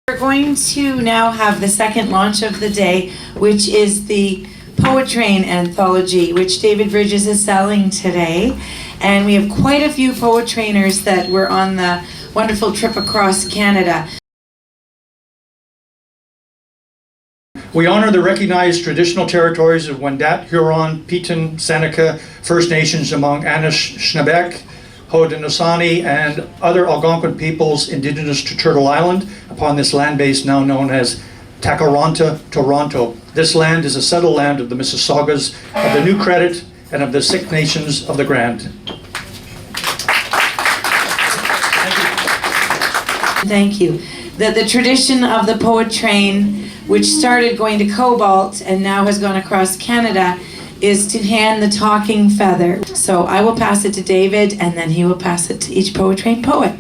We're going to now have the second launch of the day, which is the Poetrain anthology, which David Bridges is selling today. And we have quite a few Poetrainers that were on the wonderful trip across Canada. We honor the recognized traditional territories of Wendat, Huron, Petun, Seneca, First Nations among Anishinaabe, Haudenosaunee, and other Algonquin peoples indigenous to Turtle Island upon this land base now known as Takaronta, Toronto. This land is a settled land of the Mississaugas, of the New Credit, and of the Six Nations of the Grand. Thank you. The tradition of the Poetrain, which started going to Cobalt and now has gone across Canada, is to hand the talking feather. So I will pass it to David, and then he will pass it to each Poetrain poet.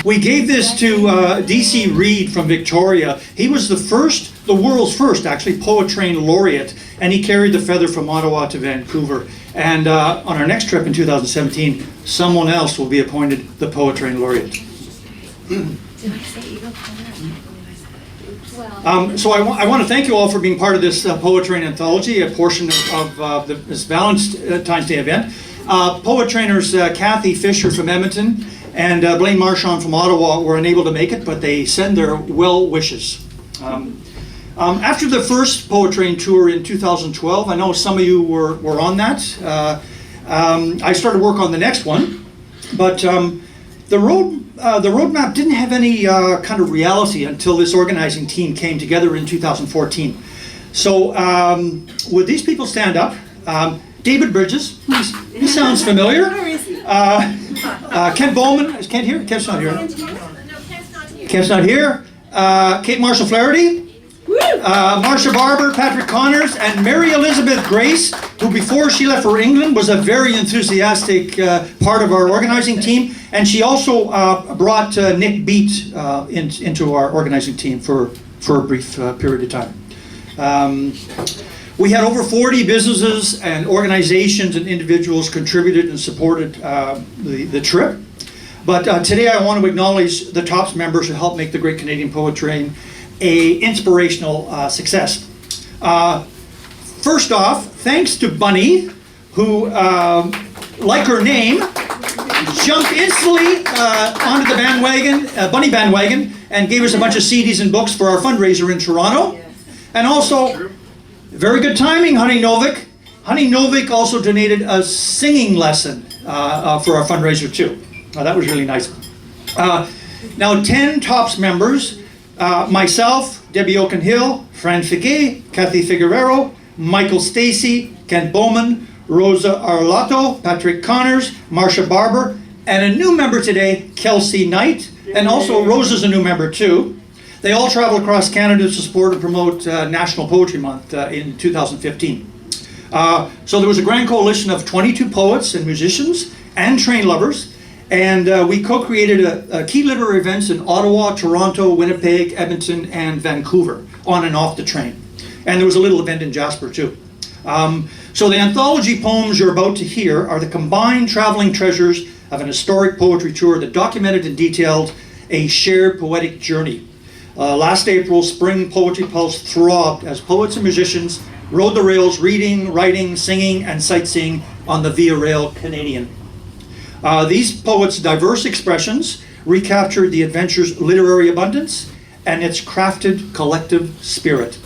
We gave this to D.C. Reed from Victoria. He was the world's first, actually, Poetrain laureate, and he carried the feather from Ottawa to Vancouver. And on our next trip in 2017, someone else will be appointed the Poetrain laureate. So I want to thank you all for being part of this Poetrain anthology, a portion of this Valentine's Day event. Poetrainers Kathy Fisher from Edmonton and Blaine Marchand from Ottawa were unable to make it, but they send their well wishes. After the first Poetrain tour in 2012, I know some of you were on that. I started work on the next one, but the roadmap didn't have any kind of reality until this organizing team came together in 2014. So would these people stand up? David Bridges, he sounds familiar. Ken Bowman, is Kent here? Kent's not here. Kent's not here. Kate Marshall Flaherty. Marcia Barber, Patrick Connors, and Mary Elizabeth Grace, who before she left for England was a very enthusiastic part of our organizing team, and she also brought Nick Beat into our organizing team for a brief period of time. We had over 40 businesses and organizations and individuals contributed and supported the trip. But today I want to acknowledge the TOPS members who helped make the Great Canadian Poetrain a inspirational success. First off, thanks to Bunny, who, like her name, jumped instantly onto the bandwagon, Bunny bandwagon, and gave us a bunch of CDs and books for our fundraiser in Toronto. And also, very good timing, Honey Novik. Honey Novik also donated a singing lesson for our fundraiser too. That was really nice. Now 10 TOPS members, myself, Debbie Oakenhill, Fran Figuet, Kathy Figueroa, Michael Stacy, Kent Bowman, Rosa Arlato, Patrick Connors, Marcia Barber, and a new member today, Kelsey Knight, and also Rosa's a new member too. They all traveled across Canada to support and promote National Poetry Month in 2015. So there was a grand coalition of 22 poets and musicians and train lovers, and we co-created a key literary events in Ottawa, Toronto, Winnipeg, Edmonton, and Vancouver, on and off the train. And there was a little event in Jasper too. So the anthology poems you're about to hear are the combined traveling treasures of an historic poetry tour that documented and detailed a shared poetic journey. Last April, Spring Poetry Pulse throbbed as poets and musicians rode the rails, reading, writing, singing, and sightseeing on the Via Rail Canadian. These poets' diverse expressions recaptured the adventure's literary abundance and its crafted collective spirit.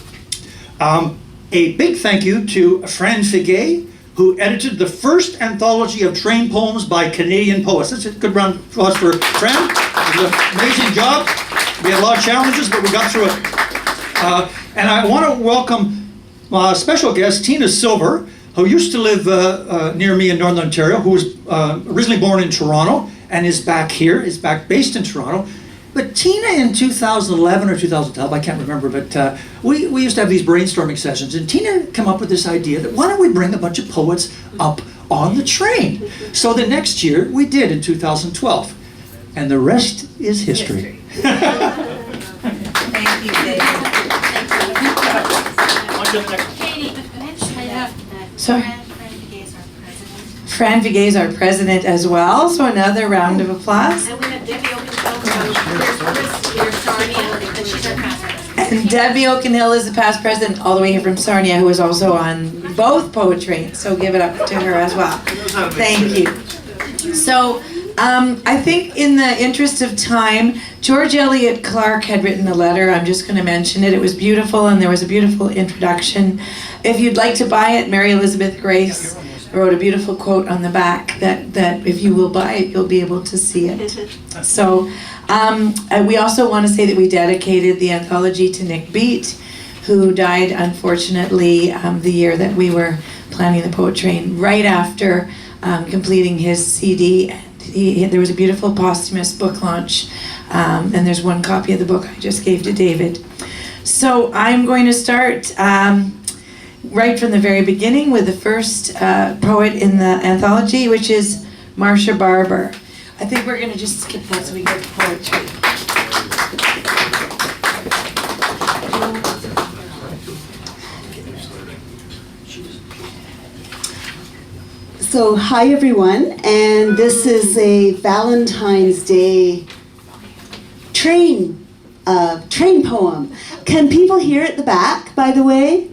A big thank you to Fran Figuet, who edited the first anthology of train poems by Canadian poets. That's a good round of applause for Fran. It was an amazing job. We had a lot of challenges, but we got through it. And I want to welcome special guest Tina Silver, who used to live near me in Northern Ontario, who was originally born in Toronto and is back here, is back based in Toronto. But Tina in 2011 or 2012, I can't remember, but we used to have these brainstorming sessions, and Tina came up with this idea that why don't we bring a bunch of poets up on the train? So the next year we did in 2012, and the rest is history. Thank you, David. Sorry. Fran Figuet is our president as well, so another round of applause. And we have Debbie Oakenhill Here's Sonia, and she's our past president. And Debbie Oakenhill is the past president, all the way here from Sarnia, who is also on both Poet Train. So give it up to her as well. Thank you. So I think in the interest of time, George Eliot Clark had written a letter. I'm just going to mention it. It was beautiful, and there was a beautiful introduction. If you'd like to buy it, Mary Elizabeth Grace wrote a beautiful quote on the back that if you will buy it, you'll be able to see it. So we also want to say that we dedicated the anthology to Nick Beat, who died unfortunately the year that we were planning the Poet Train, right after completing his CD. There was a beautiful posthumous book launch, and there's one copy of the book I just gave to David. So I'm going to start right from the very beginning with the first poet in the anthology, which is Marcia Barber. I think we're going to just skip that so we get to poetry. So hi everyone, and this is a Valentine's Day train poem. Can people hear at the back, by the way?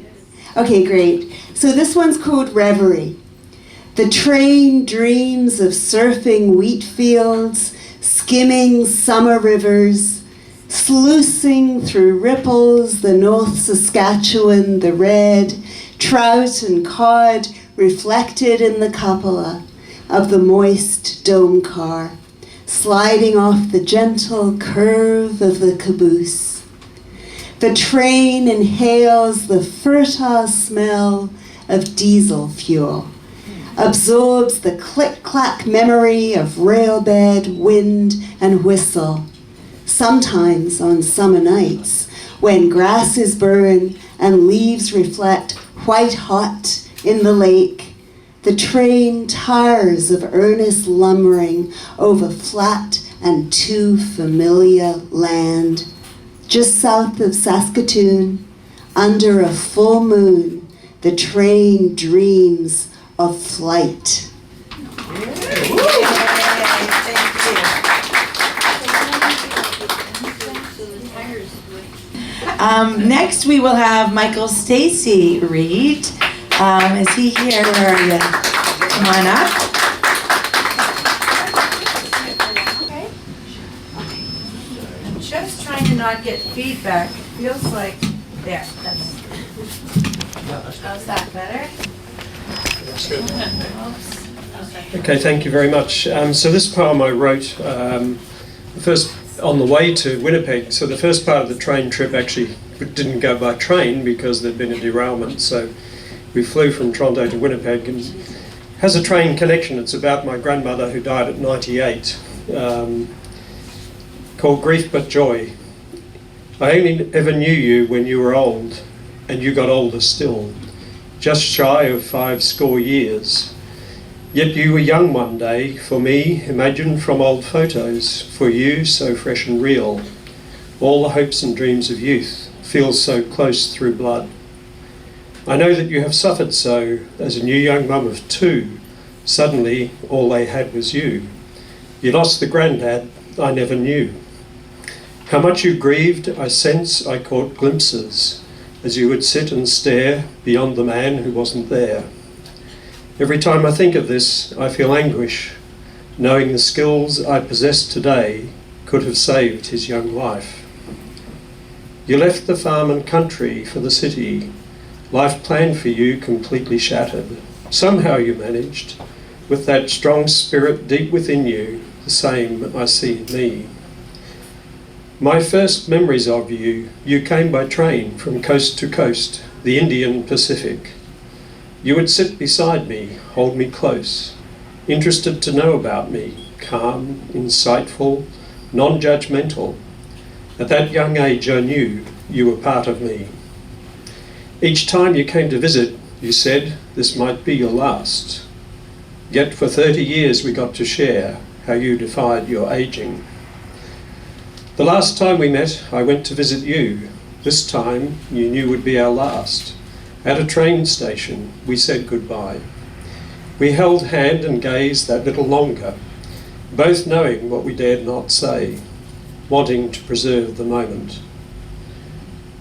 Okay, great. So this one's called Reverie. The train dreams of surfing wheat fields, skimming summer rivers, sluicing through ripples, the North Saskatchewan, the red, trout and cod reflected in the cupola of the moist dome car, sliding off the gentle curve of the caboose. The train inhales the fertile smell of diesel fuel, absorbs the click-clack memory of railbed, wind, and whistle. Sometimes on summer nights, when grasses burn and leaves reflect white hot in the lake, the train tires of earnest lumbering over flat and too familiar land. Just south of Saskatoon, under a full moon, the train dreams of flight. Next we will have Michael Stacy read. Is he here? Where are you? Come on up. I'm just trying to not get feedback. Feels like there. How's that better? Okay, thank you very much. So this poem I wrote first on the way to Winnipeg. So the first part of the train trip actually didn't go by train because there'd been a derailment. So we flew from Toronto to Winnipeg, and has a train connection. It's about my grandmother who died at 98, called Grief But Joy. I only ever knew you when you were old, and you got older still, just shy of 50 years. Yet you were young one day, for me, imagined from old photos, for you so fresh and real. All the hopes and dreams of youth feel so close through blood. I know that you have suffered so, as a new young mum of 2. Suddenly, all they had was you. You lost the granddad I never knew. How much you grieved, I caught glimpses, as you would sit and stare beyond the man who wasn't there. Every time I think of this, I feel anguish, knowing the skills I possess today could have saved his young life. You left the farm and country for the city, life planned for you completely shattered. Somehow you managed, with that strong spirit deep within you, the same I see in me. My first memories of you, you came by train from coast to coast, the Indian Pacific. You would sit beside me, hold me close, interested to know about me, calm, insightful, non-judgmental. At that young age I knew you were part of me. Each time you came to visit, you said this might be your last. Yet for 30 years we got to share how you defied your aging. The last time we met, I went to visit you. This time you knew would be our last. At a train station, we said goodbye. We held hand and gazed that little longer, both knowing what we dared not say. wanting to preserve the moment.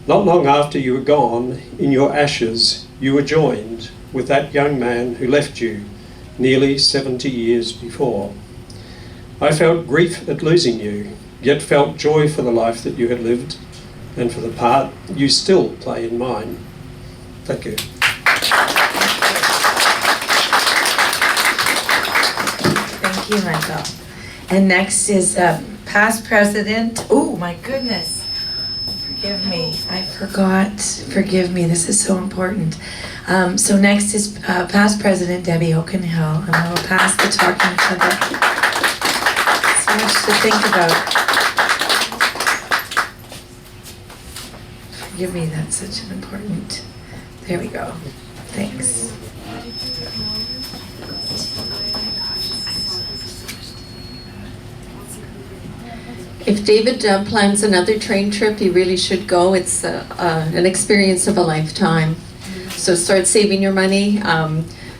Not long after you were gone, in your ashes, you were joined with that young man who left you nearly 70 years before. I felt grief at losing you, yet felt joy for the life that you had lived and for the part you still play in mine. Thank you. Thank you, Michael. And next is past president. Oh, my goodness. Forgive me. I forgot. Forgive me. This is so important. So next is past president Debbie Oakenhill, and I will pass the talking feather. So much to think about. Forgive me. That's such an important. There we go. Thanks. If David plans another train trip, you really should go. It's an experience of a lifetime. So start saving your money.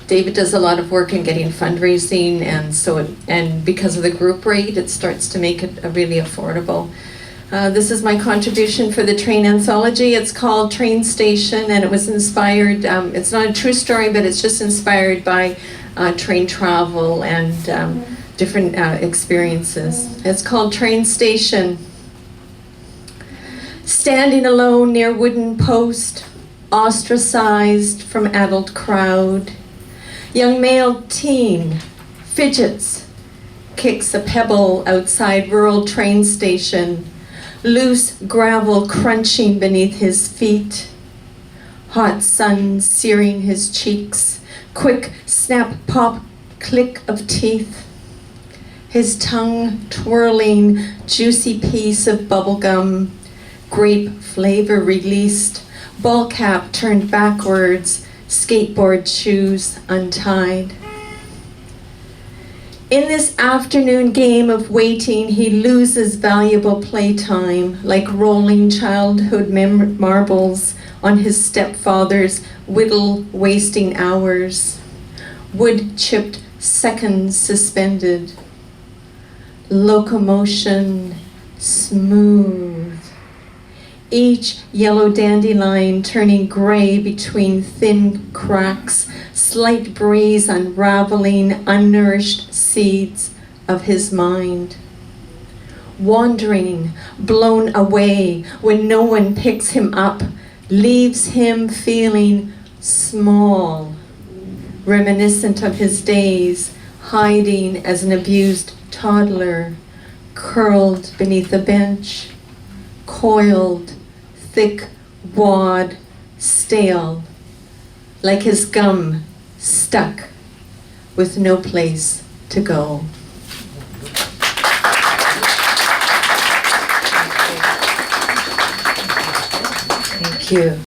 David does a lot of work in getting fundraising, and because of the group rate, it starts to make it really affordable. This is my contribution for the train anthology. It's called Train Station, and it was inspired. It's not a true story, but it's just inspired by train travel and different experiences. It's called Train Station. Standing alone near wooden post, ostracized from adult crowd. Young male teen fidgets, kicks a pebble outside rural train station. Loose gravel crunching beneath his feet. Hot sun searing his cheeks. Quick snap, pop, click of teeth. His tongue twirling, juicy piece of bubblegum, grape flavor released, ball cap turned backwards, skateboard shoes untied. In this afternoon game of waiting, he loses valuable playtime, like rolling childhood marbles on his stepfather's whittle-wasting hours, wood-chipped seconds suspended. Locomotion smooth. Each yellow dandelion turning gray between thin cracks, slight breeze unraveling unnourished seeds of his mind. Wandering, blown away when no one picks him up, leaves him feeling small, reminiscent of his days, hiding as an abused toddler, curled beneath a bench, coiled, thick wad, stale, like his gum stuck with no place to go. Thank you.